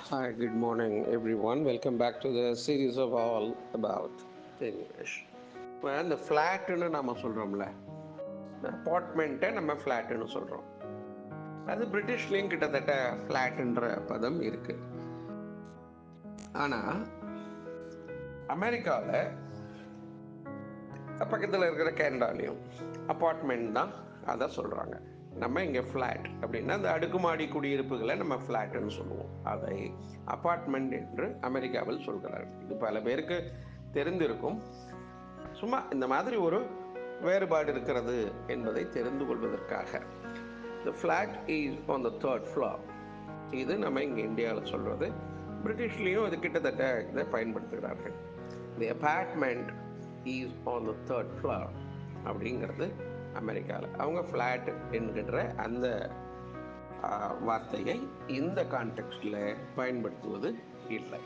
Hi, good morning, everyone. Welcome back to the series of all about English. இப்போ இந்த ஃப்ளாட்டுன்னு நம்ம சொல்கிறோம்ல, இந்த அப்பார்ட்மெண்ட்டை நம்ம ஃப்ளாட்டுன்னு சொல்கிறோம். அது பிரிட்டிஷ்லேயும் கிட்டத்தட்ட ஃப்ளாட்டுன்ற பதம் இருக்குது. ஆனால் அமெரிக்காவில் பக்கத்தில் இருக்கிற கேனடாலையும் அப்பார்ட்மெண்ட் தான் அதை சொல்கிறாங்க. நம்ம இங்கே ஃப்ளாட் அப்படின்னா அந்த அடுக்குமாடி குடியிருப்புகளை நம்ம ஃப்ளாட்டுன்னு சொல்லுவோம். அதை அப்பார்ட்மெண்ட் என்று அமெரிக்காவில் சொல்கிறார்கள். இது பல பேருக்கு தெரிந்திருக்கும். சும்மா இந்த மாதிரி ஒரு வேறுபாடு இருக்கிறது என்பதை தெரிந்து கொள்வதற்காக the flat is on the third floor. இது நம்ம இங்கே இந்தியாவில் சொல்கிறது. பிரிட்டிஷ்லேயும் இது கிட்டத்தட்ட இதை பயன்படுத்துகிறார்கள். The apartment is on the third floor அப்படிங்கிறது அமெரிக்காவில். அவங்க ஃப்ளாட் என்கின்ற அந்த வார்த்தையை இந்த கான்டெக்ஸ்டில் பயன்படுத்துவது இல்லை.